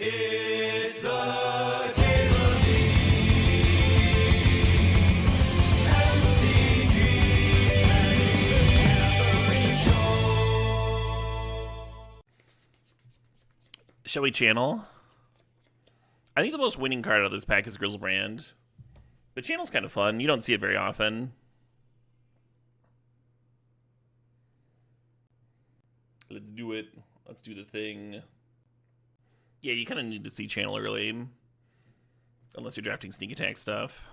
It's the Caitlin Shall we channel? I think the most winning card out of this pack is Grizzlebrand. The channel's kind of fun. You don't see it very often. Let's do it. Let's do the thing. Yeah, you kind of need to see channel early. Unless you're drafting sneak attack stuff.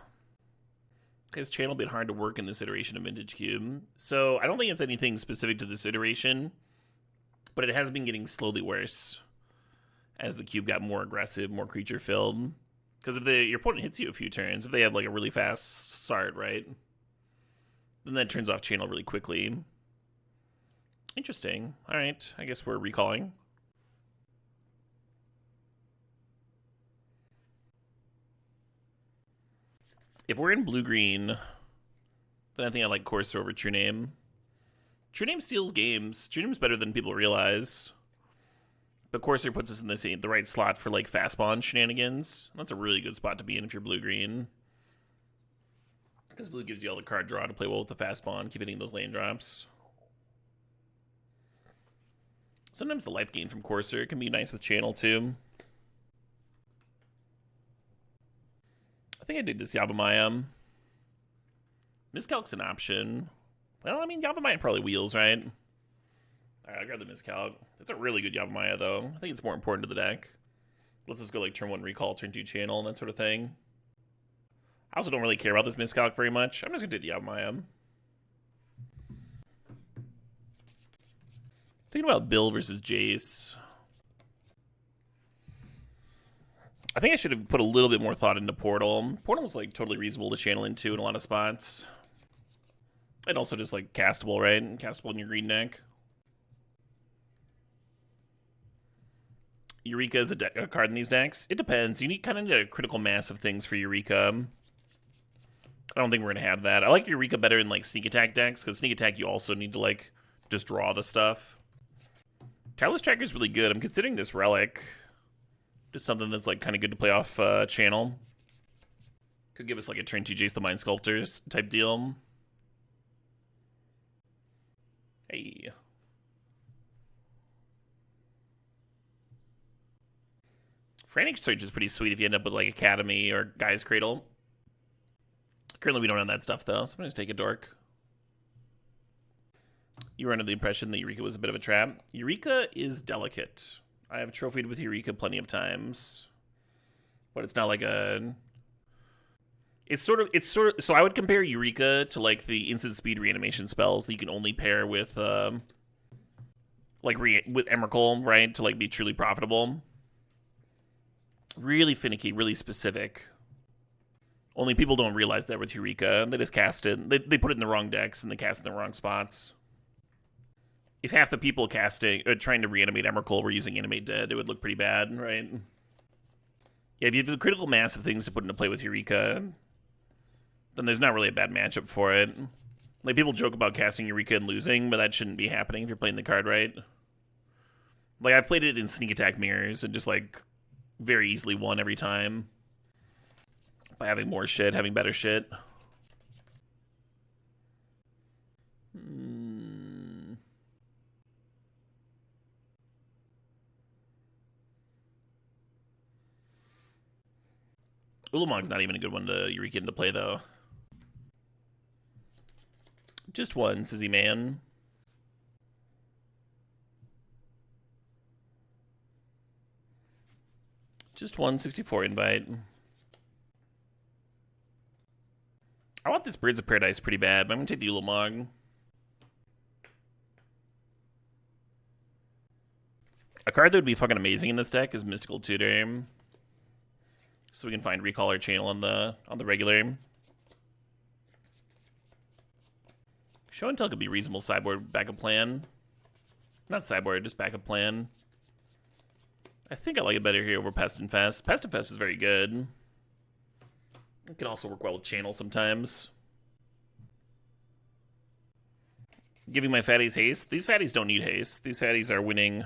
Because channel a bit hard to work in this iteration of Vintage Cube. So I don't think it's anything specific to this iteration. But it has been getting slowly worse as the cube got more aggressive, more creature filled. Because if your opponent hits you a few turns, if they have like a really fast start, right? Then that turns off channel really quickly. Interesting. All right, I guess we're recalling. If we're in blue-green, then I think I like Courser over True Name. True Name steals games. True Name's better than people realize. But Courser puts us in the right slot for like fast spawn shenanigans. That's a really good spot to be in if you're blue-green. Because blue gives you all the card draw to play well with the fast spawn, keep hitting those lane drops. Sometimes the life gain from Courser can be nice with channel too. I think I did this Yavimaya. Miscalc's an option. Well, I mean, Yavimaya probably wheels, right? Alright, I'll grab the Miscalc. That's a really good Yavimaya, though. I think it's more important to the deck. Let's just go like turn 1 recall, turn 2 channel, and that sort of thing. I also don't really care about this Miscalc very much. I'm just going to do the Yavimaya. Thinking about Bill versus Jace. I think I should have put a little bit more thought into Portal. Portal's like totally reasonable to channel into in a lot of spots. And also just like castable, right? And castable in your green deck. Eureka is a card in these decks. It depends. You kind of need a critical mass of things for Eureka. I don't think we're going to have that. I like Eureka better in like sneak attack decks, because sneak attack you also need to like just draw the stuff. Tireless Tracker is really good. I'm considering this Relic. Just something that's like kind of good to play off channel. Could give us like a turn 2 Jace the Mind Sculptors type deal. Hey. Frantic Search is pretty sweet if you end up with like Academy or Guy's Cradle. Currently we don't have that stuff though, so I'm gonna just take a dork. You were under the impression that Eureka was a bit of a trap. Eureka is delicate. I have trophied with Eureka plenty of times. But it's not like a... It's sort of... So I would compare Eureka to like the instant speed reanimation spells that you can only pair with with Emrakul, right? To like be truly profitable. Really finicky, really specific. Only people don't realize that with Eureka. They just cast it. They put it in the wrong decks and they cast it in the wrong spots. If half the people trying to reanimate Emrakul were using Animate Dead, it would look pretty bad, right? Yeah, if you have the critical mass of things to put into play with Eureka, then there's not really a bad matchup for it. Like, people joke about casting Eureka and losing, but that shouldn't be happening if you're playing the card right. Like, I've played it in Sneak Attack Mirrors and just, like, very easily won every time. By having more shit, having better shit. Ulamog's not even a good one to Eureka into play, though. Just one, Sizzy Man. Just one 64 invite. I want this Birds of Paradise pretty bad, but I'm going to take the Ulamog. A card that would be fucking amazing in this deck is Mystical Tutor. So we can find recall or channel on the regular. Show and Tell could be reasonable sideboard backup plan. Not sideboard, just backup plan. I think I like it better here over Pest Infest. Pest Infest is very good. It can also work well with channel sometimes. Giving my fatties haste. These fatties don't need haste. These fatties are winning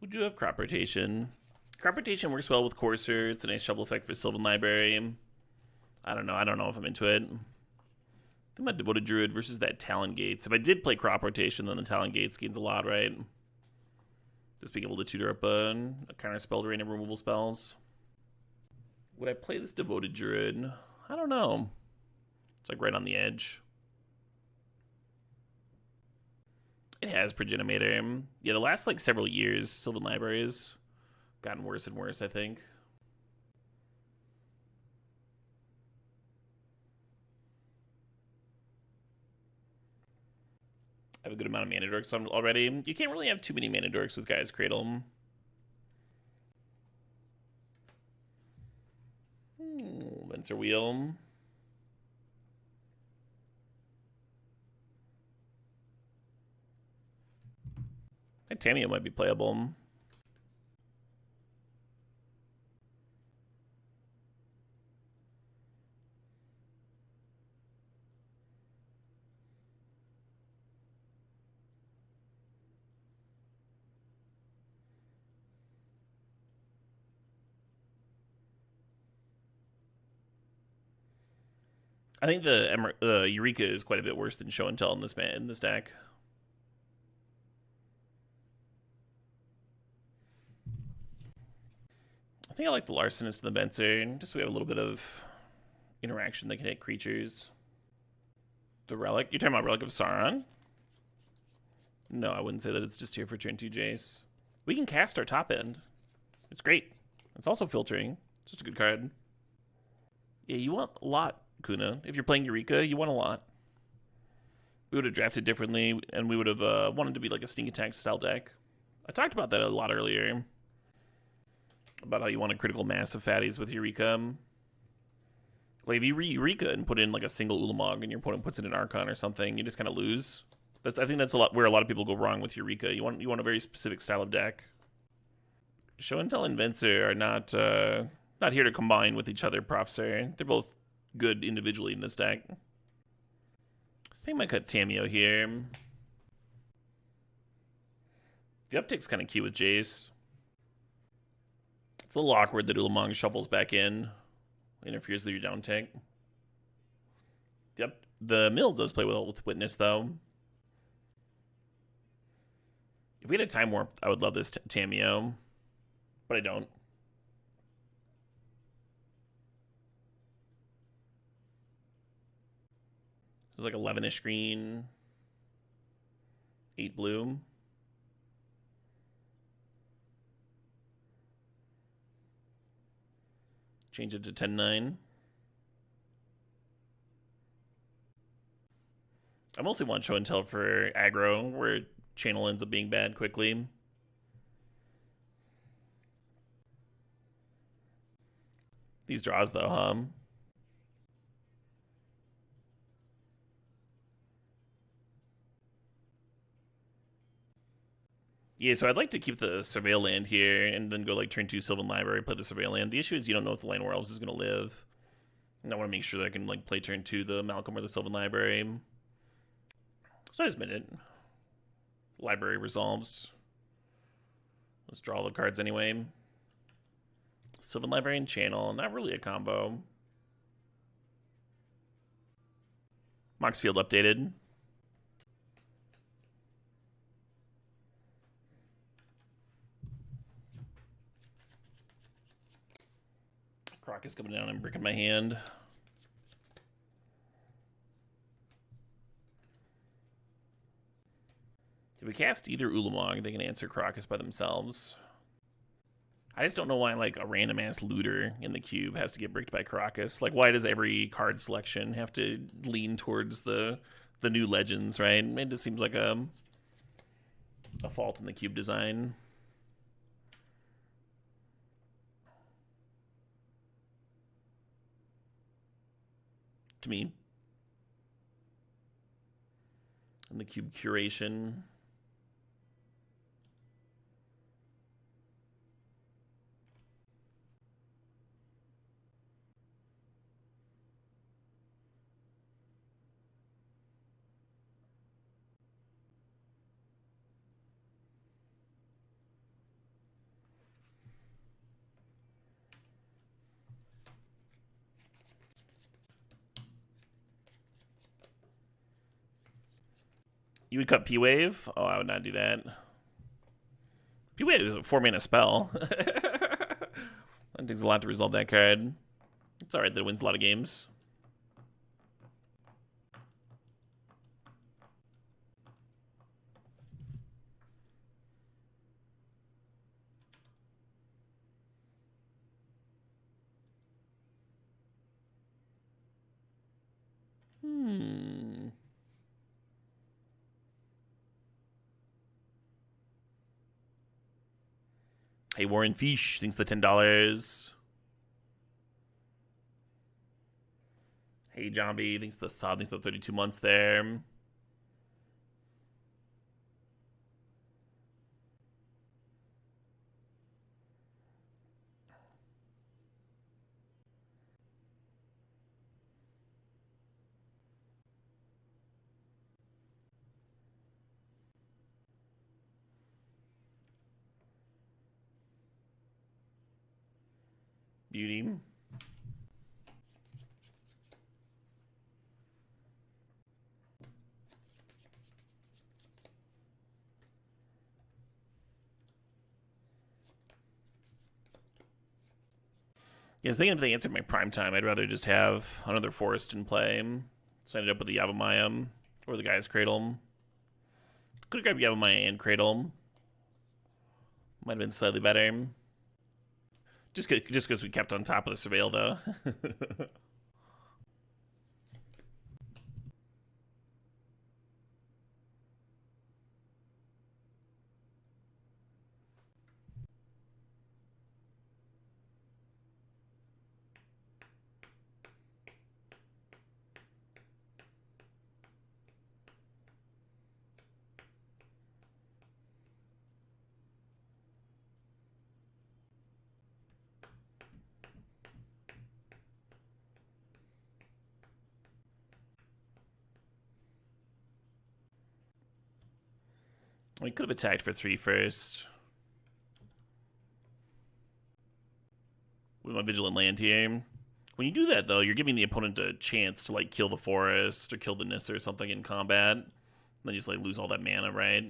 We do have crop rotation. Crop rotation works well with Courser. It's a nice shuffle effect for Sylvan Library. I don't know if I'm into it. I think my Devoted Druid versus that Talon Gates. If I did play crop rotation, then the Talon Gates gains a lot, right? Just being able to tutor up a counter spell to rain of removal spells. Would I play this Devoted Druid? I don't know. It's like right on the edge. It has Progenimator. Yeah, the last like several years, Sylvan Libraries gotten worse and worse, I think. I have a good amount of Mana Dorks already. You can't really have too many Mana Dorks with Gaia's Cradle. Venser Wheel. I think Tamiyo might be playable. I think the Eureka is quite a bit worse than Show and Tell in this deck. I think I like the Larcenist and the Benzer, just so we have a little bit of interaction that can hit creatures. The Relic? You're talking about Relic of Sauron? No, I wouldn't say that. It's just here for turn 2 Jace. We can cast our top end. It's great. It's also filtering. It's just a good card. Yeah, you want a lot, Kuna. If you're playing Eureka, you want a lot. We would have drafted differently, and we would have wanted to be like a sneak attack style deck. I talked about that a lot earlier. About how you want a critical mass of fatties with Eureka. Like if you Eureka and put in like a single Ulamog and your opponent puts in an Archon or something, you just kind of lose. I think that's where a lot of people go wrong with Eureka. You want a very specific style of deck. Show and Tell and Venser are not here to combine with each other, Professor. They're both good individually in this deck. I think I might cut Tamiyo here. The uptick's kind of cute with Jace. It's a little awkward that Ulamog shuffles back in. Interferes with your down tick. Yep. The mill does play well with Witness, though. If we had a Time Warp, I would love this Tamiyo. But I don't. There's like 11-ish green. 8 blue. Change it to 10-9. I mostly want Show and Tell for aggro, where channel ends up being bad quickly. These draws, though, huh? Yeah, so I'd like to keep the Surveil land here and then go like turn 2 Sylvan Library, play the Surveil land. The issue is you don't know if the Land Werewolves is going to live. And I want to make sure that I can like play turn 2 the Malcolm or the Sylvan Library. So just a minute. Library resolves. Let's draw all the cards anyway. Sylvan Library and Channel, not really a combo. Mox Field updated. Croc is coming down and bricking my hand. If we cast either Ulamog, they can answer Crocus by themselves. I just don't know why like a random ass looter in the cube has to get bricked by Crocus. Like why does every card selection have to lean towards the new legends, right? It just seems like a fault in the cube design. To me. And the cube curation. You would cut P-Wave? Oh, I would not do that. P-Wave is a 4-mana spell. That takes a lot to resolve that card. It's alright that it wins a lot of games. Hey, Warren Fish thinks the $10. Hey, Zombie thinks the Sod thinks the 32 months there. Beauty. Yeah, I was thinking if they answered my prime time, I'd rather just have another Forest in play. So I ended up with the Yavimaya or the Guy's Cradle. Could have grabbed Yavimaya and Cradle. Might have been slightly better. Just because we kept on top of the Surveil, though. We could have attacked for 3 first. With my Vigilant Land here. When you do that, though, you're giving the opponent a chance to, like, kill the Forest or kill the Nissa or something in combat. And then just, like, lose all that mana, right?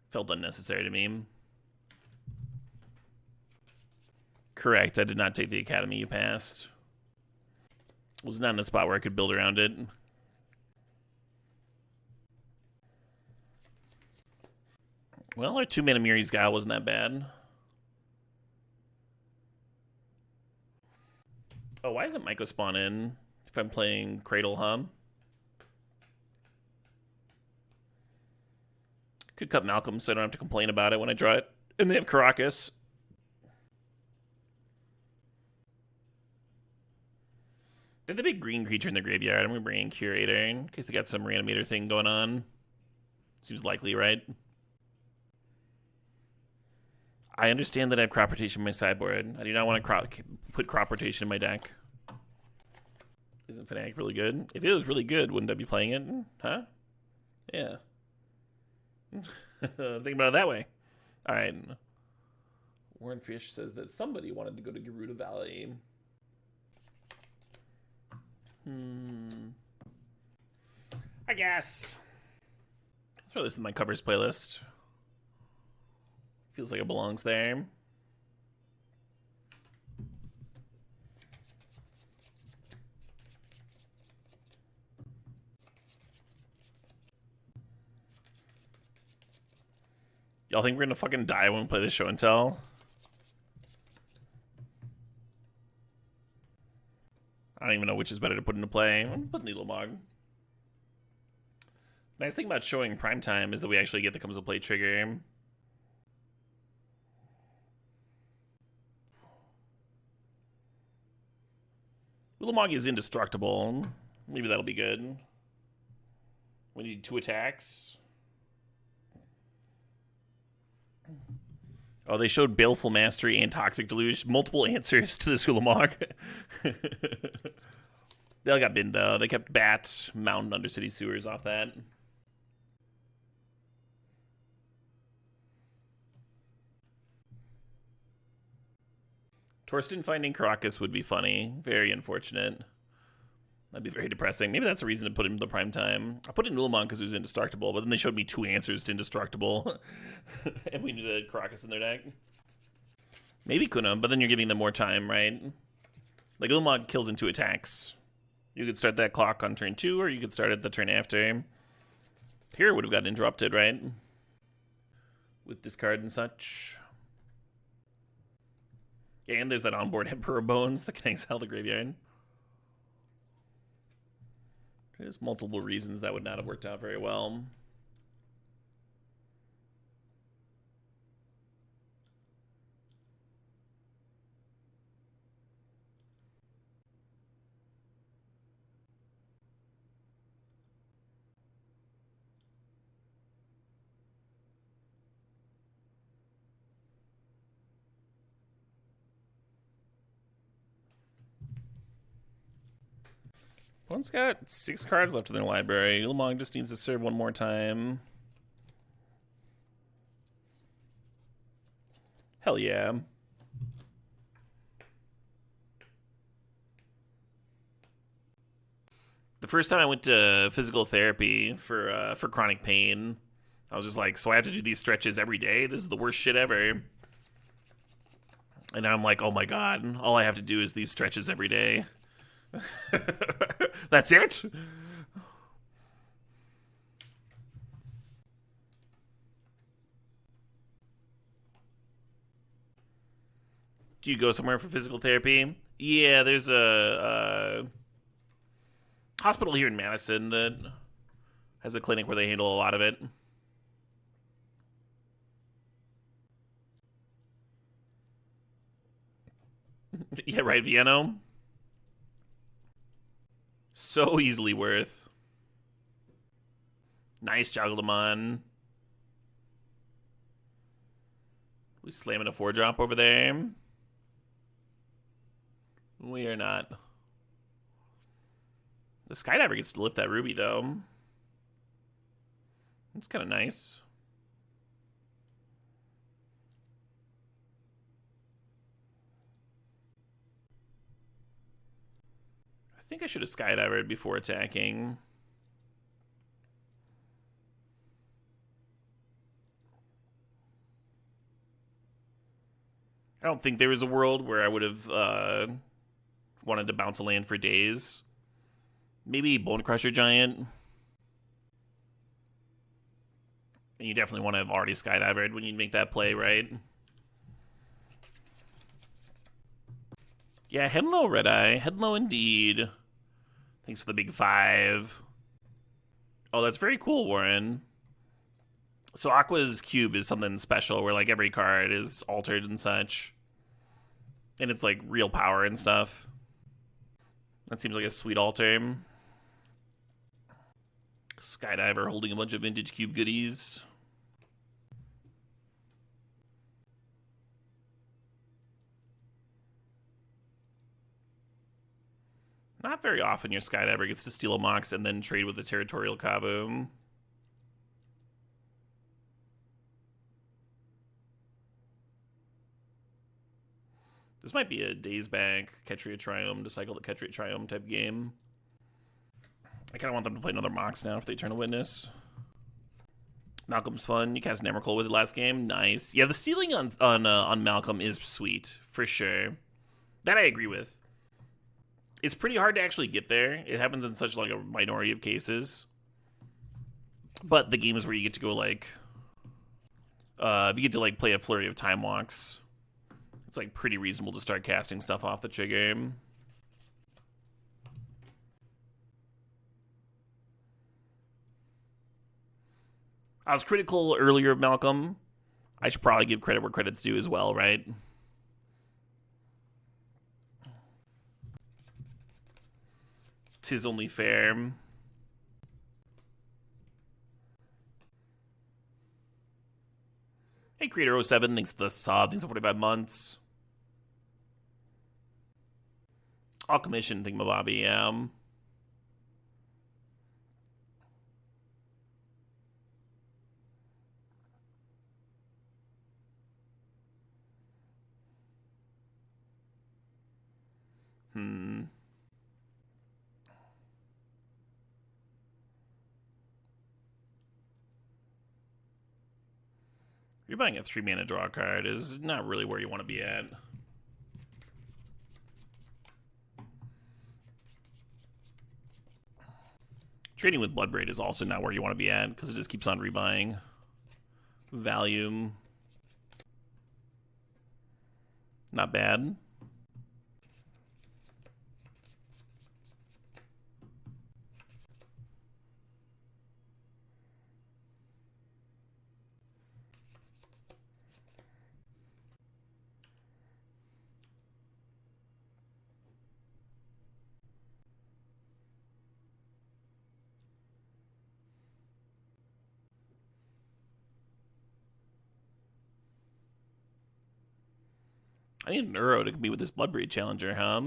Felt unnecessary to me. Correct, I did not take the Academy you passed. Was not in a spot where I could build around it. Well, our 2-mana Miri's Guile wasn't that bad. Oh, why isn't Myco spawn in if I'm playing Cradle, huh? Could cut Malcolm so I don't have to complain about it when I draw it. And they have Caracas. They have a big green creature in their graveyard. I'm going to bring in Curator in case they got some Reanimator thing going on. Seems likely, right? I understand that I have Crop Rotation in my sideboard. I do not want to put Crop Rotation in my deck. Isn't Fnatic really good? If it was really good, wouldn't I be playing it? Huh? Yeah. Think about it that way. All right. Warren Fish says that somebody wanted to go to Garuda Valley. I guess. I'll throw this in my covers playlist. Feels like it belongs there. Y'all think we're gonna fucking die when we play this show and tell? I don't even know which is better to put into play. I'm gonna put Needle Mog. Nice thing about showing primetime is that we actually get the comes to play trigger. Ulamog is indestructible. Maybe that'll be good. We need 2 attacks. Oh, they showed Baleful Mastery and Toxic Deluge. Multiple answers to this Ulamog. They all got binned, though. They kept Bat, Mountain, Undercity Sewers off that. Torsten finding Caracas would be funny. Very unfortunate. That'd be very depressing. Maybe that's a reason to put him in the prime time. I put in Ulamon because he was indestructible, but then they showed me 2 answers to indestructible. And we knew they had Caracas in their deck. Maybe Kuna, but then you're giving them more time, right? Like, Ulamon kills in 2 attacks. You could start that clock on turn 2, or you could start it the turn after. Here would have gotten interrupted, right? With discard and such. And there's that onboard Emperor Bones that can exile the graveyard. There's multiple reasons that would not have worked out very well. One's got 6 cards left in their library. Ulamog just needs to serve one more time. Hell yeah. The first time I went to physical therapy for chronic pain, I was just like, so I have to do these stretches every day? This is the worst shit ever. And now I'm like, oh my god, all I have to do is these stretches every day. That's it? Do you go somewhere for physical therapy? Yeah, there's a hospital here in Madison that has a clinic where they handle a lot of it. Yeah, right, Vienno? So easily worth. Nice, Jogledemon. We slamming a 4-drop over there. We are not. The Skydiver gets to lift that Ruby, though. It's kind of nice. I think I should have Skydivered before attacking. I don't think there was a world where I would have wanted to bounce a land for days. Maybe Bone Crusher Giant. And you definitely want to have already Skydivered when you make that play, right? Yeah, Henlo, Red Eye. Henlo indeed. Thanks for the big 5. Oh, that's very cool, Warren. So Aqua's cube is something special where, like, every card is altered and such. And it's, like, real power and stuff. That seems like a sweet alter. Skydiver holding a bunch of vintage cube goodies. Not very often your Skydiver gets to steal a Mox and then trade with a Territorial Kavu. This might be a Days Back, Ketria Triumph, to cycle the Ketria Triumph type game. I kind of want them to play another Mox now if they turn a Witness. Malcolm's fun. You cast an Emrakul with it last game. Nice. Yeah, the ceiling on Malcolm is sweet, for sure. That I agree with. It's pretty hard to actually get there. It happens in such like a minority of cases. But the games where you get to go like, if you get to like play a flurry of time walks, it's like pretty reasonable to start casting stuff off the trigger. I was critical earlier of Malcolm. I should probably give credit where credit's due as well, right? Tis only fair. Hey, Creator07, thanks for the sub. Thanks for 45 months. I'll commission Thingamabobby, yeah. You're buying a 3-mana draw card is not really where you want to be at. Trading with Bloodbraid is also not where you want to be at, because it just keeps on rebuying. Value. Not bad. I need an Uro to compete with this Bloodbraid Challenger, huh?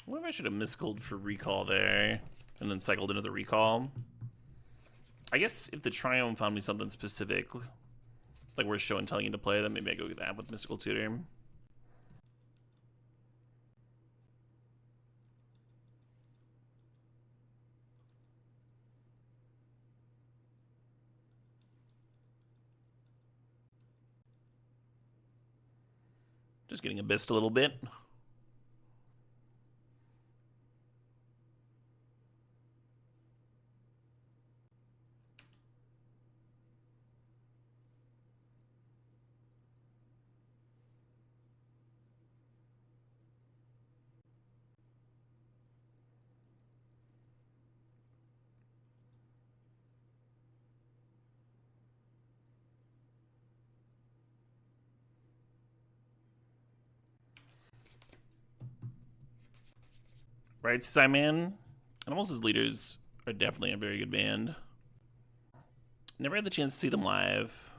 What if I should have miscalled for recall there and then cycled into the recall? I guess if the Triome found me something specific, like worth show and telling you to play, then maybe I go get that with Mystical Tutor. Just getting abyssed a little bit. Right, Simon? Animals' leaders are definitely a very good band. Never had the chance to see them live.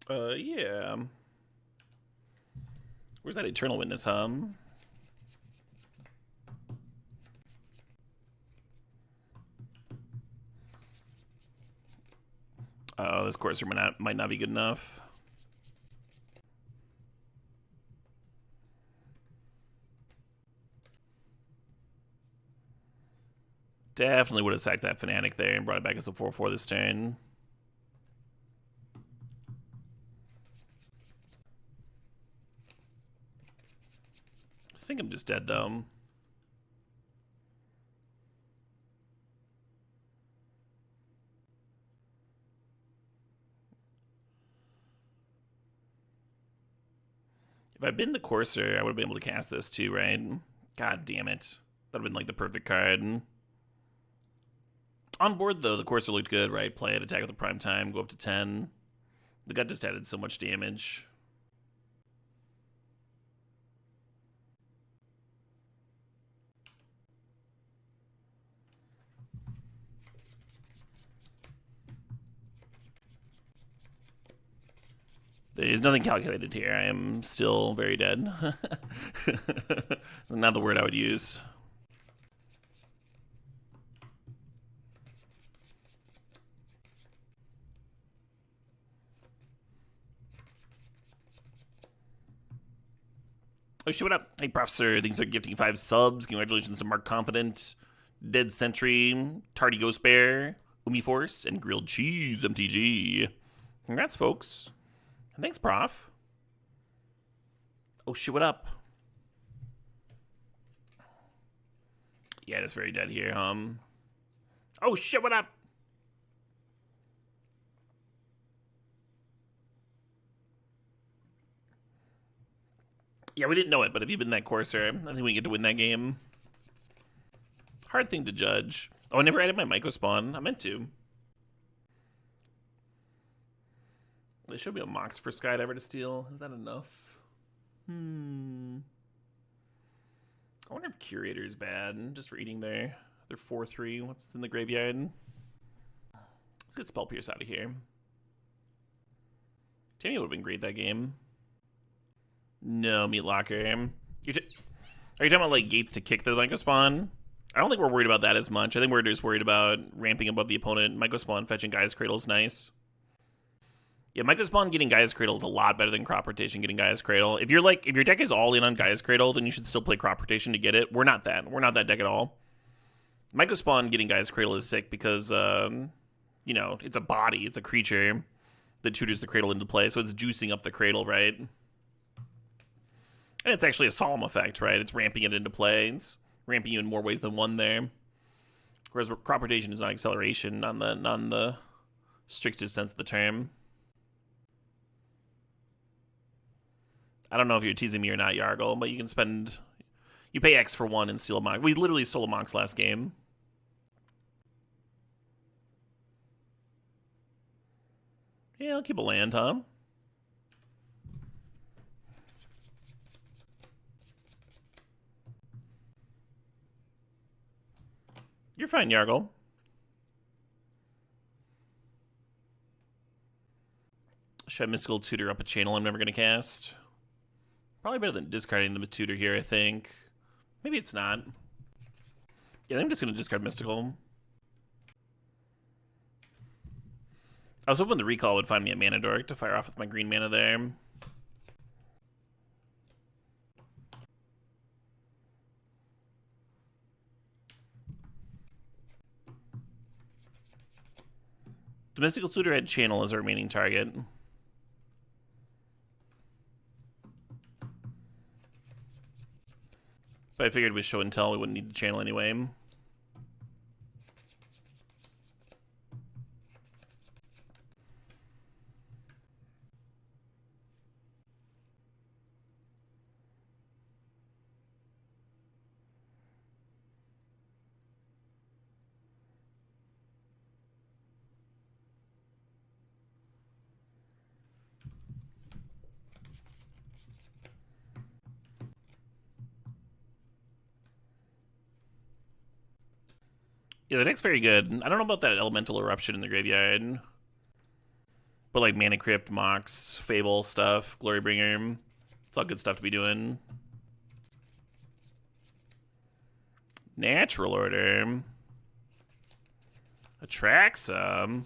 Yeah. Where's that Eternal Witness, huh? Oh, this Courser might not be good enough. Definitely would have sacked that Fnatic there and brought it back as a 4-4 this turn. I think I'm just dead, though. If I'd been the Courser, I would have been able to cast this too, right? God damn it. That would have been like the perfect card. On board, though, the Courser looked good, right? Play it, attack with the prime time, go up to 10. The gut just added so much damage. There's nothing calculated here. I am still very dead. Not the word I would use. Oh shit, what up? Hey, Professor. Thanks for gifting 5 subs. Congratulations to Mark Confident, Dead Sentry, Tardy Ghost Bear, Umi Force, and Grilled Cheese MTG. Congrats, folks. And thanks, Prof. Oh shit, what up? Yeah, that's very dead here, Oh shit, what up? Yeah, we didn't know it, but if you've been that Courser, I think we get to win that game. Hard thing to judge. Oh, I never added my micro spawn. I meant to. There should be a Mox for Skydiver to steal. Is that enough? I wonder if Curator is bad. Just for eating there. They're 4-3. What's in the graveyard? Let's get Spell Pierce out of here. Tammy would have been great that game. No, Meat Locker. Are you talking about like gates to kick the Myco Spawn? I don't think we're worried about that as much. I think we're just worried about ramping above the opponent. Myco Spawn fetching Gaia's Cradle is nice. Yeah, Myco Spawn getting Gaia's Cradle is a lot better than Crop Rotation getting Gaia's Cradle. If your deck is all in on Gaia's Cradle, then you should still play Crop Rotation to get it. We're not that. We're not that deck at all. Myco Spawn getting Gaia's Cradle is sick because, you know, it's a body. It's a creature that tutors the Cradle into play, so it's juicing up the Cradle, right? And it's actually a solemn effect, right? It's ramping it into play. It's ramping you in more ways than one there. Whereas Crop Rotation is not acceleration on the strictest sense of the term. I don't know if you're teasing me or not, Yargle, but you can spend... You pay X for 1 and steal a Mox. We literally stole a Mox last game. Yeah, I'll keep a land, huh? You're fine, Yargle. Should I Mystical Tutor up a channel I'm never going to cast? Probably better than discarding the Tutor here, I think. Maybe it's not. Yeah, I'm just going to discard Mystical. I was hoping the Recall would find me a Mana Dork to fire off with my green mana there. The Mystical Tutor had Channel as our remaining target. But I figured with Show and Tell we wouldn't need to channel anyway. Yeah, the deck's very good. I don't know about that Elemental Eruption in the graveyard. But like Mana Crypt, Mox, Fable stuff, Glorybringer. It's all good stuff to be doing. Natural Order. Atraxa.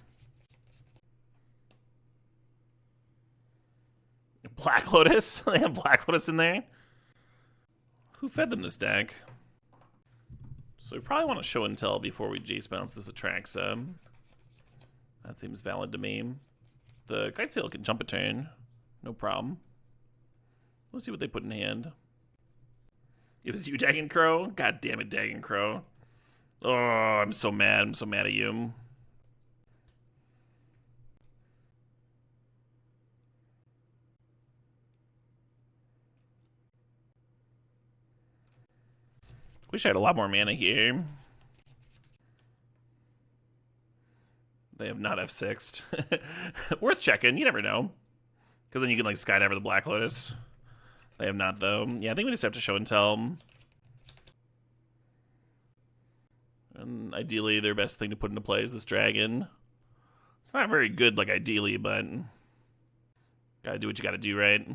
Black Lotus? They have Black Lotus in there? Who fed them this deck? So we probably want to Show and Tell before we Jace bounce this Atraxa. That seems valid to me. The Kitesail can jump a turn. No problem. Let's see what they put in hand. It was you, Dagon Crow? God damn it, Dagon Crow. Oh, I'm so mad. I'm so mad at you. Wish I had a lot more mana here. They have not F6'd. Worth checking. You never know. Because then you can like Skydiver the Black Lotus. They have not, though. Yeah, I think we just have to Show and Tell. And ideally, their best thing to put into play is this dragon. It's not very good, like, ideally, but... Gotta do what you gotta do, right?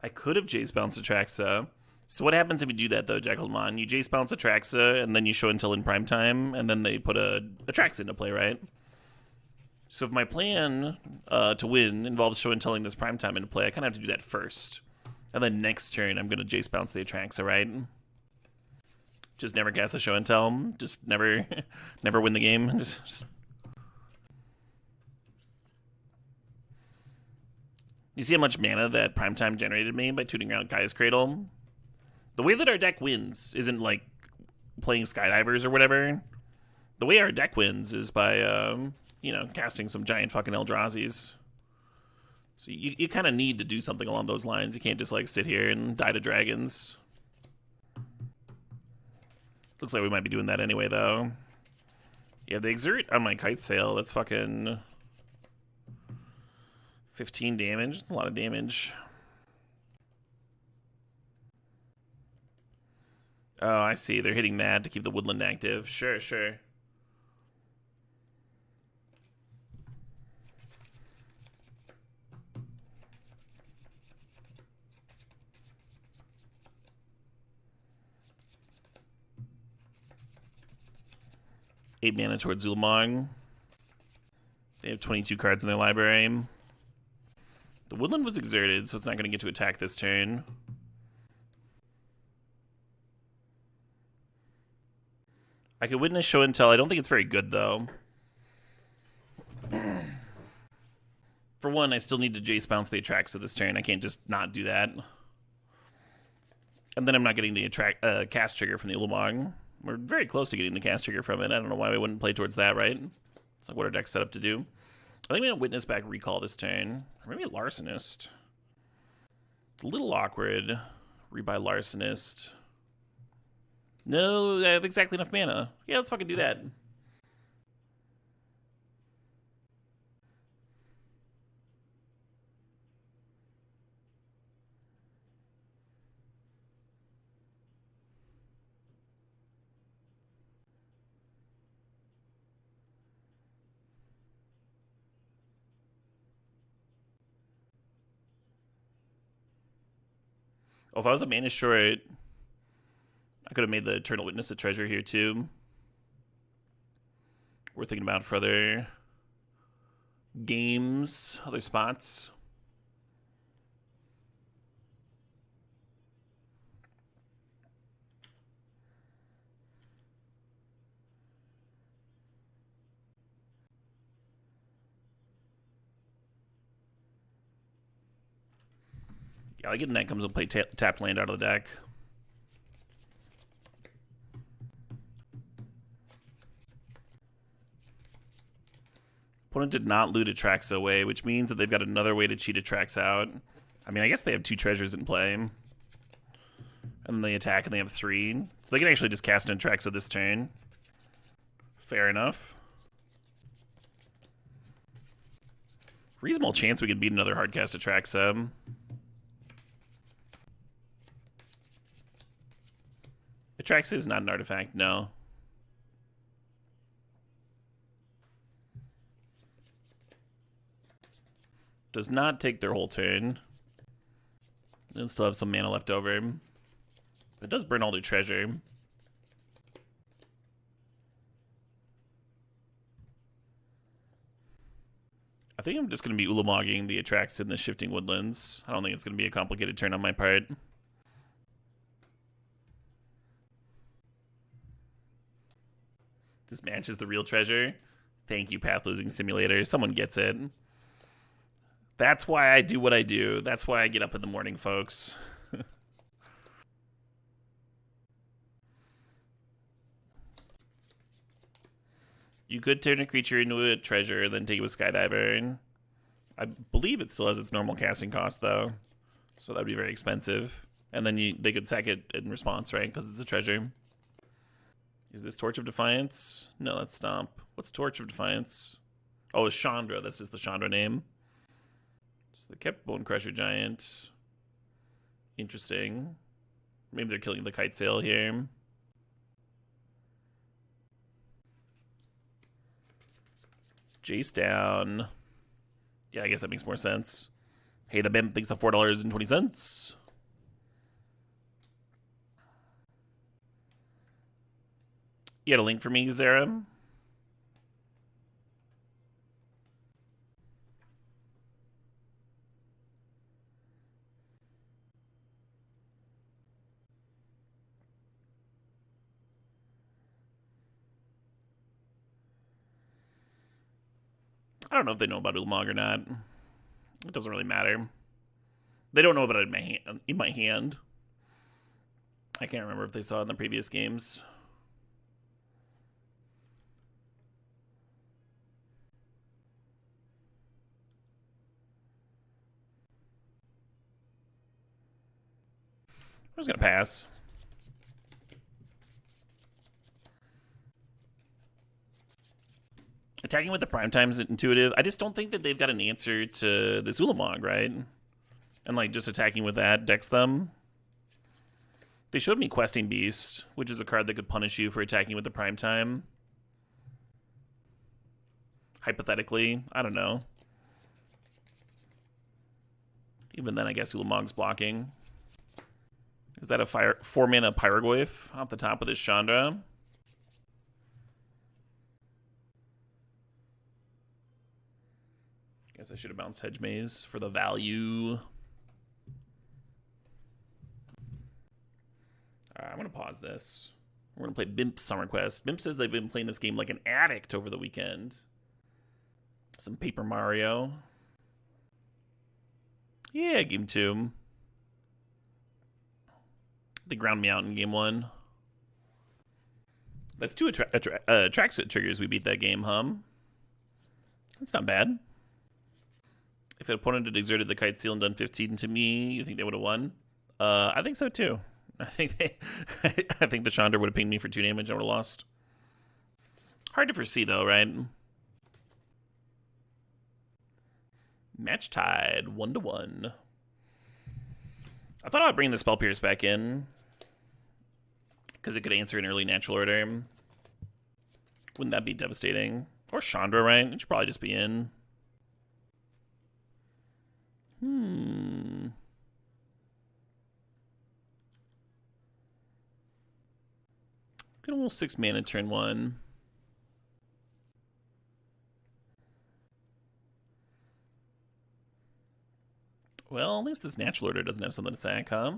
I could have Jace Bounce Atraxa. So what happens if you do that, though, Jackalmon? You Jace Bounce Atraxa, and then you Show and Tell in prime time, and then they put a Atraxa into play, right? So if my plan to win involves Show and Telling this prime time into play, I kind of have to do that first. And then next turn, I'm going to Jace Bounce the Atraxa, right? Just never cast a Show and Tell. Just never never win the game. Just... You see how much mana that Primetime generated me by tuning out Gaia's Cradle? The way that our deck wins isn't like playing Skydivers or whatever. The way our deck wins is by, you know, casting some giant fucking Eldrazi's. So you kind of need to do something along those lines. You can't just like sit here and die to dragons. Looks like we might be doing that anyway, though. Yeah, the exert on my kite sail, that's fucking 15 damage. That's a lot of damage. Oh, I see. They're hitting that to keep the woodland active. Sure, sure. Eight mana towards Zulmong. They have 22 cards in their library. The woodland was exerted, so it's not going to get to attack this turn. I could witness show and tell. I don't think it's very good, though. For one, I still need to Jace bounce the Atraxa this turn. I can't just not do that. And then I'm not getting the cast trigger from the Ulamog. We're very close to getting the cast trigger from it. I don't know why we wouldn't play towards that, right? It's like what our deck's set up to do. I think we have Witness back Recall this turn. Or maybe a Larcenist. It's a little awkward. Rebuy Larcenist. No, I have exactly enough mana. Yeah, let's fucking do that. Oh, if I was a mana short, I could have made the Eternal Witness a treasure here too. We're thinking about for other games, other spots. Yeah, I get that comes and play tapped land out of the deck. Opponent did not loot Atraxa away, which means that they've got another way to cheat Atraxa out. I mean, I guess they have 2 treasures in play. And then they attack and they have 3. So they can actually just cast an Atraxa this turn. Fair enough. Reasonable chance we can beat another hardcast Atraxa. Atraxa is not an artifact, no. Does not take their whole turn. They'll still have some mana left over. It does burn all their treasure. I think I'm just going to be Ulamogging the Atraxa in the Shifting Woodlands. I don't think it's going to be a complicated turn on my part. This matches the real treasure. Thank you, Path Losing Simulator. Someone gets it. That's why I do what I do. That's why I get up in the morning, folks. You could turn a creature into a treasure, then take it with Skydiver. I believe it still has its normal casting cost, though. So that would be very expensive. And then they could sack it in response, right? Because it's a treasure. Is this Torch of Defiance? No, that's Stomp. What's Torch of Defiance? Oh, it's Chandra. That's just the Chandra name. So they kept Bone Crusher Giant. Interesting. Maybe they're killing the Kite Sail here. Jace down. Yeah, I guess that makes more sense. Hey, the Bimp thinks the $4.20. You had a link for me, Zara? I don't know if they know about Ulamog or not. It doesn't really matter. They don't know about it in my hand. I can't remember if they saw it in the previous games. just gonna pass. Attacking with the primetime is intuitive. I just don't think that they've got an answer to this Ulamog, right? And like just attacking with that decks them. They showed me Questing Beast, which is a card that could punish you for attacking with the primetime. Hypothetically, I don't know. Even then, I guess Ulamog's blocking. Is that a 4-mana Pyroglyph off the top of this Chandra? Guess I should have bounced Hedge Maze for the value. Alright, I'm going to pause this. We're going to play Bimp Summer Quest. Bimp says they've been playing this game like an addict over the weekend. Some Paper Mario. Yeah, game 2. They ground me out in game 1. That's 2 Traxit triggers we beat that game, That's not bad. If an opponent had exerted the Kite Seal and done 15 to me, you think they would have won? I think so too. I think the Chandra would have pinged me for 2 damage and I would have lost. Hard to foresee though, right? Match tied, 1-1. I thought I'd bring the Spell Pierce back in because it could answer an early natural order. Wouldn't that be devastating? Or Chandra, right? It should probably just be in. Good old 6 mana turn 1. Well, at least this natural order doesn't have something to sack, huh?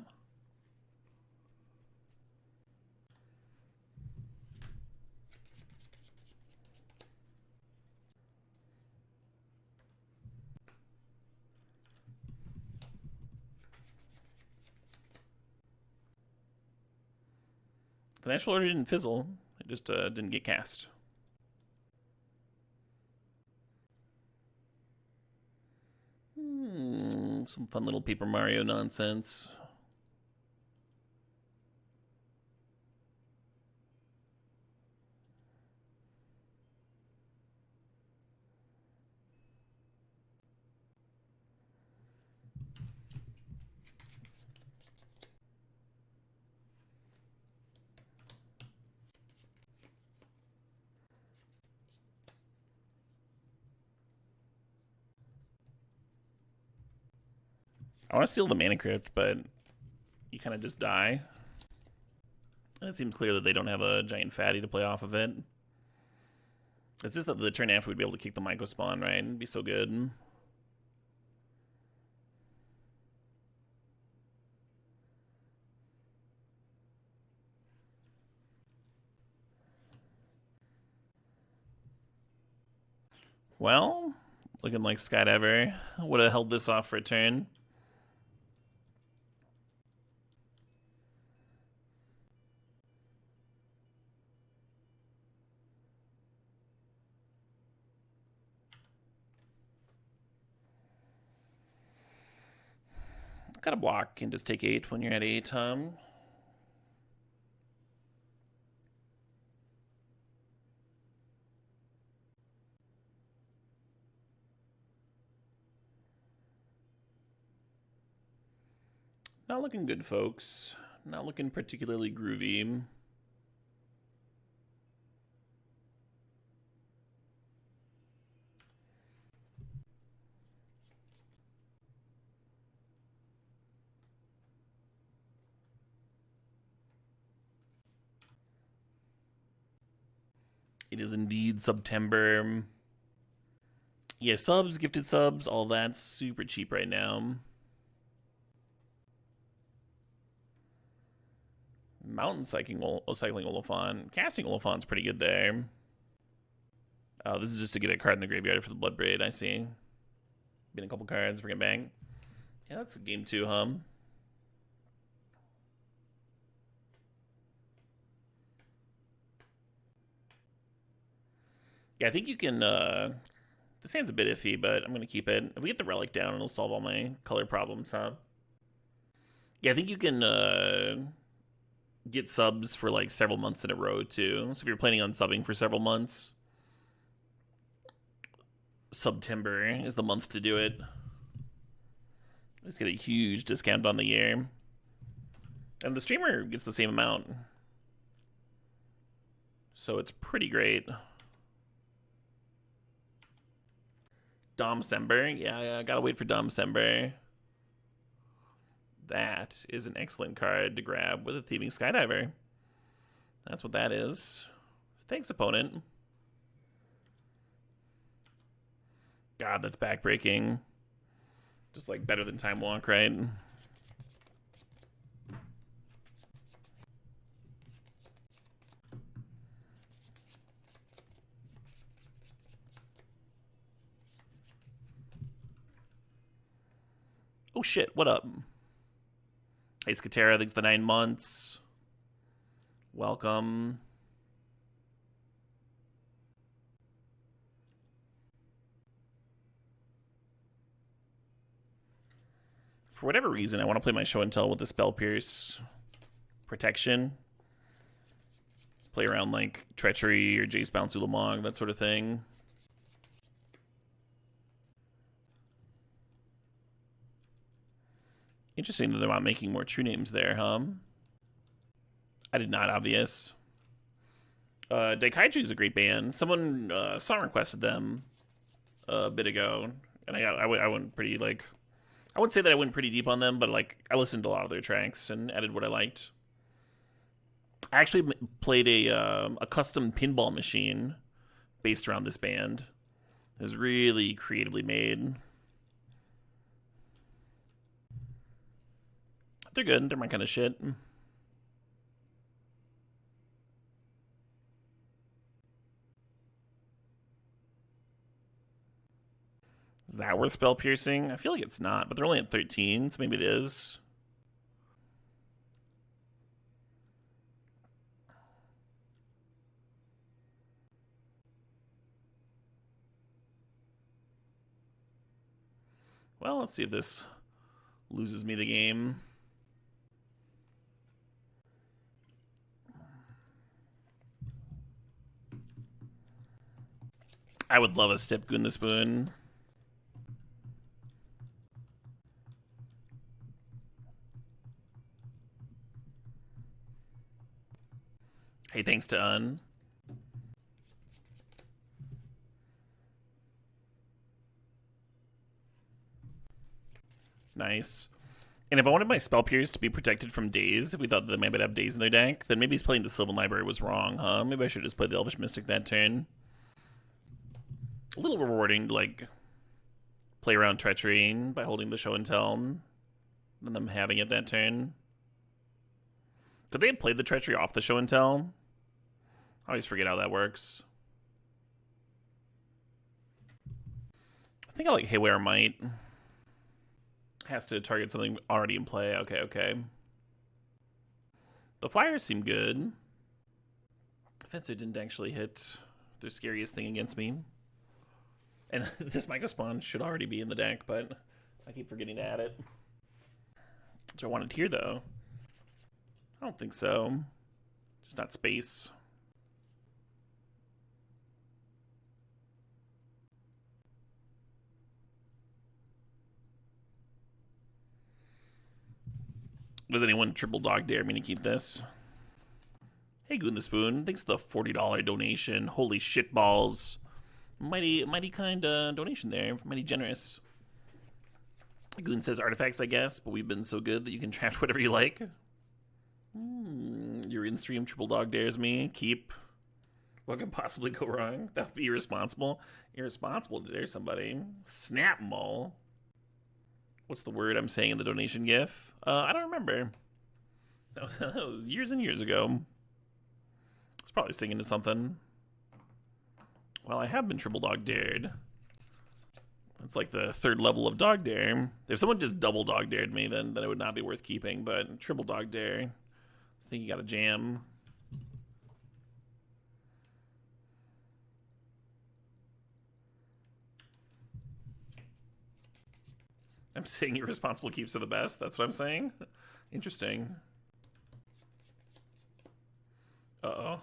The natural order didn't fizzle. It just didn't get cast. Some fun little Paper Mario nonsense. I want to steal the Mana Crypt, but you kind of just die. And it seems clear that they don't have a giant fatty to play off of it. It's just that the turn after we'd be able to kick the Myco spawn, right? It'd be so good. Well, looking like Skydiver would have held this off for a turn. Got a block and just take 8 when you're at 8, Not looking good, folks. Not looking particularly groovy. It is indeed September. Yeah, subs, gifted subs, all that's super cheap right now. Mountain cycling Oliphant. Casting Oliphant's pretty good there. Oh, this is just to get a card in the graveyard for the Bloodbraid, I see. Been a couple cards, bring it back. Yeah, that's game 2, Yeah, I think you can, this hand's a bit iffy, but I'm going to keep it. If we get the Relic down, it'll solve all my color problems, Yeah, I think you can get subs for like several months in a row too. So if you're planning on subbing for several months, September is the month to do it. Just get a huge discount on the year. And the streamer gets the same amount. So it's pretty great. Domcember. Yeah, I gotta wait for Domcember. That is an excellent card to grab with a Thieving Skydiver. That's what that is. Thanks, opponent. God, that's backbreaking. Just like better than Time Walk, right? Oh shit, what up? Hey, Skatera, thanks for the 9 months. Welcome. For whatever reason, I want to play my show and tell with the Spell Pierce protection. Play around like Treachery or Jace Bounce Ulamog, that sort of thing. Interesting that they're not making more true names there, huh? I did not, obvious. Daikaiju is a great band. Someone song requested them a bit ago, and I went pretty like, I wouldn't say that I went pretty deep on them, but like I listened to a lot of their tracks and added what I liked. I actually played a custom pinball machine based around this band. It was really creatively made. They're good. They're my kind of shit. Is that worth spell piercing? I feel like it's not, but they're only at 13, so maybe it is. Well, let's see if this loses me the game. I would love a Step Goon the Spoon. Hey, thanks to Un. Nice. And if I wanted my Spell Pierce to be protected from Daze, if we thought that they might have Daze in their deck, then maybe playing the Sylvan Library was wrong, huh? Maybe I should just play the Elvish Mystic that turn. A little rewarding to, like, play around Treachery by holding the Show and Tell, and them having it that turn. Could they have played the Treachery off the Show and Tell? I always forget how that works. I think I like Haywire Might. Has to target something already in play. Okay. The Flyers seem good. Fencer didn't actually hit their scariest thing against me. And this Micro Spawn should already be in the deck, but I keep forgetting to add it. Do I want it here, though? I don't think so. Just not space. Does anyone triple dog dare me to keep this? Hey, Goon the Spoon. Thanks for the $40 donation. Holy shit balls. Mighty kind donation there. Mighty generous. Goon says artifacts, I guess, but we've been so good that you can draft whatever you like. Your in-stream triple dog dares me. Keep. What could possibly go wrong? That would be irresponsible. Irresponsible to dare somebody. Snap mole. What's the word I'm saying in the donation gif? I don't remember. That was years and years ago. It's probably singing to something. Well, I have been triple dog dared. It's like the third level of dog dare. If someone just double dog dared me, then it would not be worth keeping. But triple dog dare, I think you got a jam. I'm saying irresponsible keeps are the best. That's what I'm saying. Interesting. Uh-oh.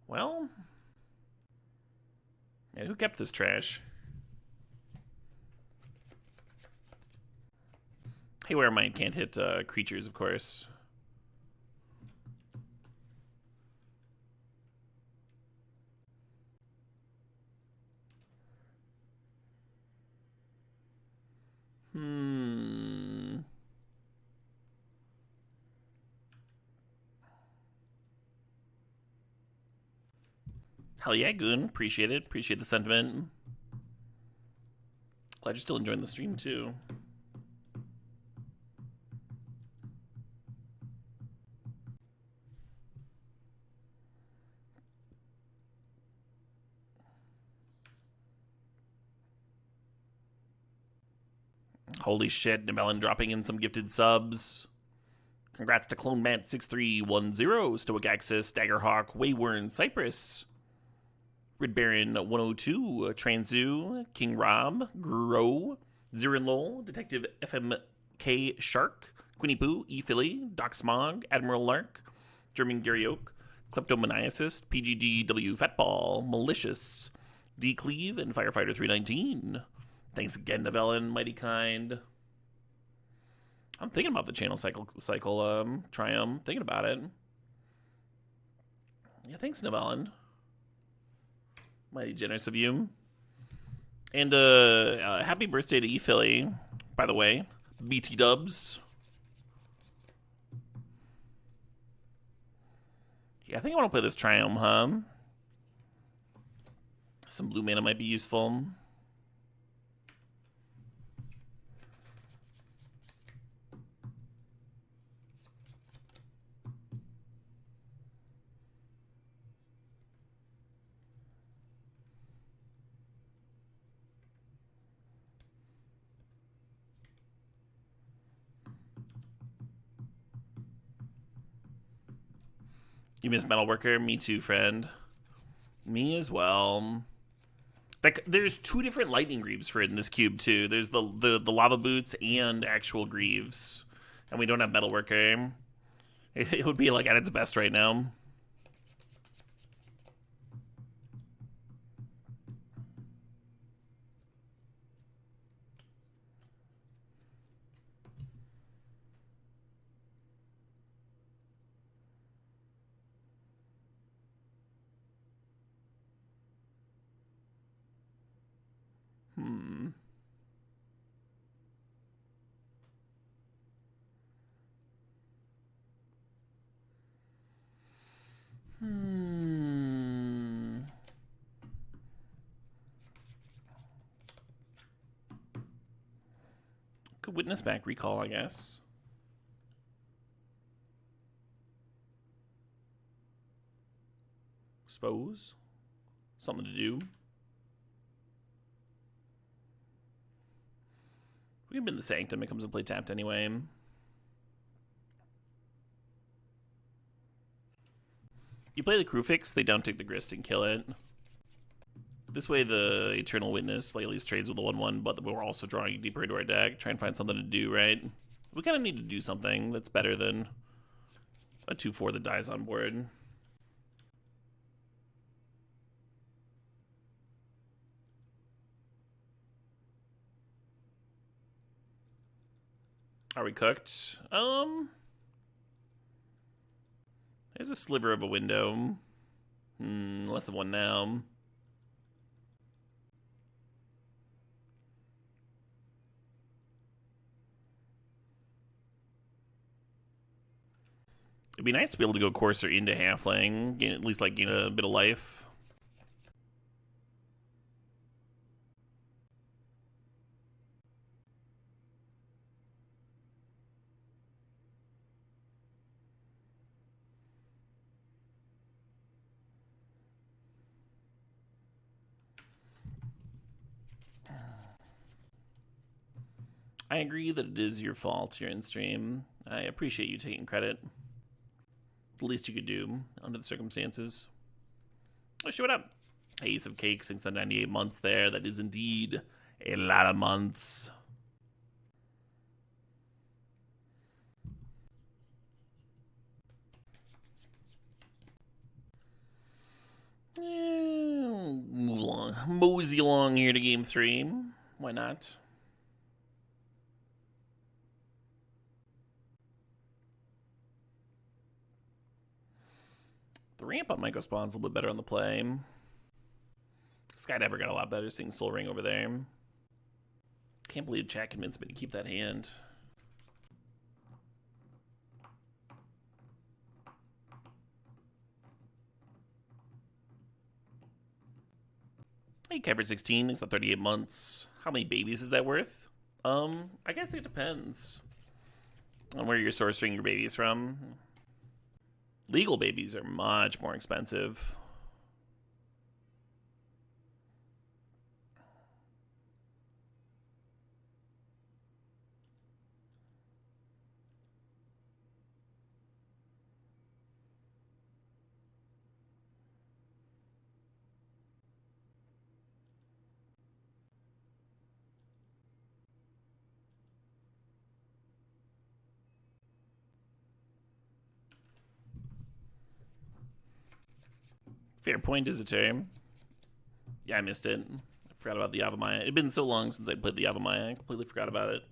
Well, man, who kept this trash? Haywire Mine can't hit creatures, of course. Hell yeah, Goon. Appreciate it. Appreciate the sentiment. Glad you're still enjoying the stream, too. Holy shit, Nemelin dropping in some gifted subs. Congrats to Clone Mant 6310, Stoic Axis, Daggerhawk, Wayworn, Cypress, Rid Baron 102, Transu, King Rob, Grow, Zirin Lol, Detective FMK Shark, Quinny Poo, E Philly, Doc Smog, Admiral Lark, German Gary Oak, Kleptomaniacist, PGDW Fatball, Malicious, D Cleave, and Firefighter 319. Thanks again, Novellin, mighty kind. I'm thinking about the channel cycle Triumph. Thinking about it. Yeah, thanks, Novellin. Mighty generous of you. And happy birthday to E Philly, by the way. BT Dubs. Yeah, I think I want to play this Triumph, huh? Some blue mana might be useful. You miss Metalworker? Me too, friend. Me as well. Like, there's two different lightning greaves for it in this cube too. There's the lava boots and actual greaves, and we don't have Metalworker. It would be like at its best right now. Could witness back recall, I guess. Suppose. Something to do. We can bin the Sanctum. It comes and play tapped anyway. You play the Crewfix, they don't take the Grist and kill it. This way the Eternal Witness like, at least trades with the 1-1, but we're also drawing deeper into our deck. Try and find something to do, right? We kind of need to do something that's better than a 2-4 that dies on board. Are we cooked? There's a sliver of a window. Less than one now. It'd be nice to be able to go Courser into Halfling, at least like gain a bit of life. I agree that it is your fault you're in stream. I appreciate you taking credit. The least you could do under the circumstances. Oh, shit, what up? Ace of Cakes, 698 months there. That is indeed a lot of months. Move along. Mosey along here to game 3. Why not? The ramp on Micro Spawn's a little bit better on the play. Skydiver got a lot better seeing Soul Ring over there. Can't believe chat convinced me to keep that hand. Hey, Kevin 16, it's not 38 months. How many babies is that worth? I guess it depends on where you're sourcing your babies from. Legal babies are much more expensive. Fair point is a term. Yeah, I missed it. I forgot about the Yavimaya. It had been so long since I played the Yavimaya, I completely forgot about it.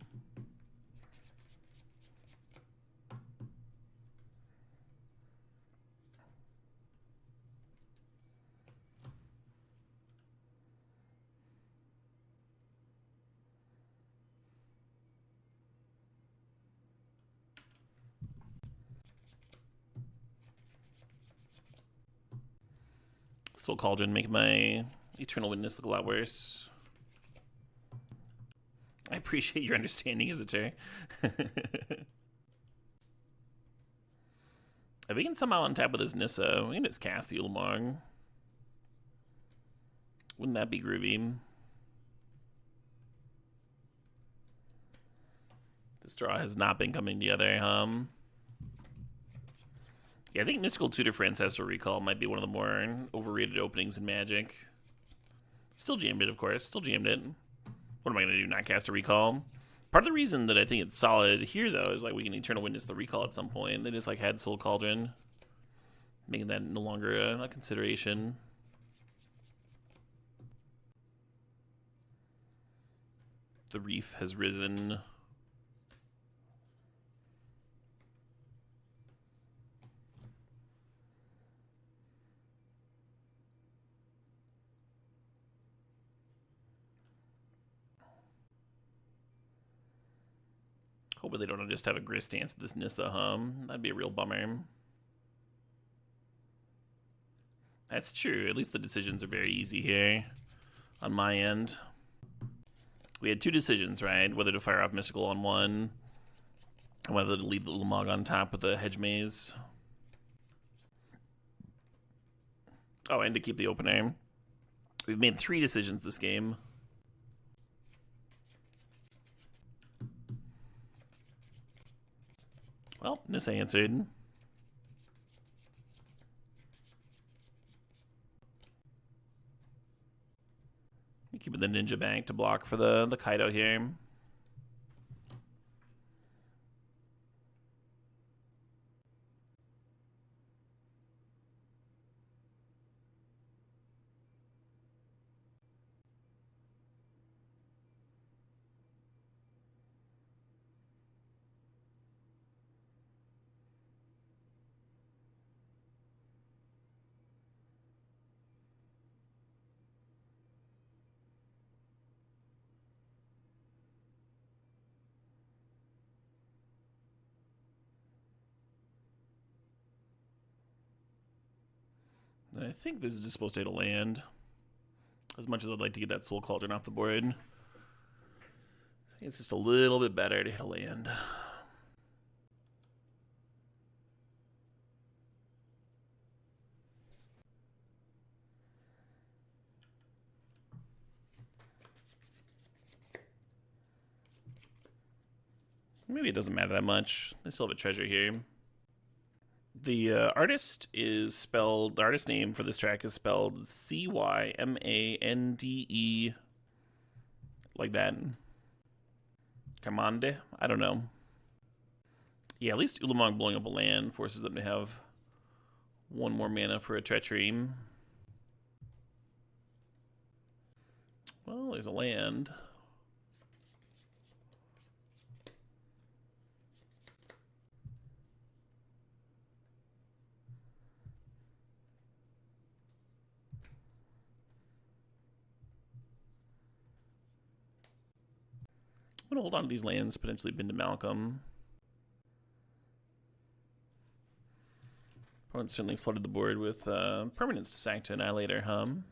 Soul Cauldron make my Eternal Witness look a lot worse. I appreciate your understanding, Isater. If we can somehow untap with his Nissa, we can just cast the Ulamog. Wouldn't that be groovy? This draw has not been coming together, Yeah, I think Mystical Tutor for Ancestral Recall might be one of the more overrated openings in Magic. Still jammed it, of course. Still jammed it. What am I going to do? Not cast a Recall? Part of the reason that I think it's solid here, though, is like we can Eternal Witness the Recall at some point. They just like had Soul Cauldron, making that no longer a consideration. The Reef has risen. Hoping they don't just have a Grist Dance with this Nissa, That'd be a real bummer. That's true. At least the decisions are very easy here on my end. We had two decisions, right? Whether to fire off Mystical on one, and whether to leave the Ulamog on top with the Hedge Maze. Oh, and to keep the opener. We've made 3 decisions this game. Well, Nissa answered. Keeping the Ninja Bank to block for the Kaido here. I think this is just supposed to hit a land. As much as I'd like to get that Soul Cauldron off the board, I think it's just a little bit better to hit a land. Maybe it doesn't matter that much. They still have a treasure here. The artist is spelled, the artist name for this track is spelled C-Y-M-A-N-D-E, like that. Kamande? I don't know. Yeah, at least Ulamog blowing up a land forces them to have 1 more mana for a treachery. Well, there's a land. I'm going to hold on to these lands, potentially bin to Malcolm. Opponent certainly flooded the board with permanents to sack to Annihilator Hum.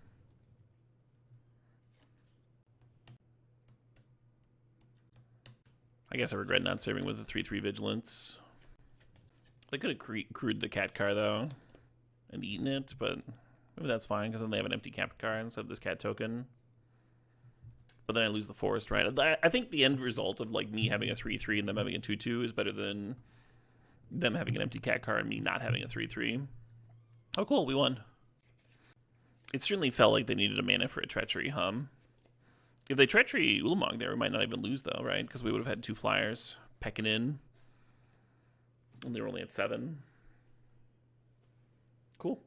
I guess I regret not serving with a 3/3 Vigilance. They could have crewed the cat car, though, and eaten it, but maybe that's fine, because then they have an empty cat car instead of this cat token. But then I lose the forest, right? I think the end result of like me having a 3/3 and them having a 2/2 is better than them having an empty cat car and me not having a 3/3. Oh, cool, we won. It certainly felt like they needed a mana for a Treachery Hum. If they Treachery Ulamog there, we might not even lose, though, right? Because we would have had 2 flyers pecking in. And they were only at 7. Cool.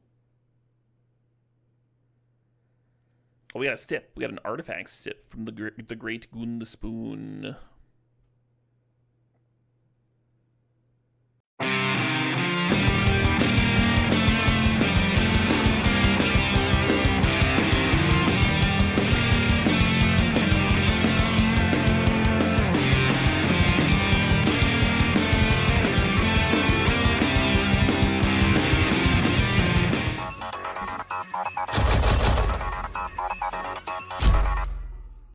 Oh, we got a stip. We got an artifact stip from the Great Goon the Spoon.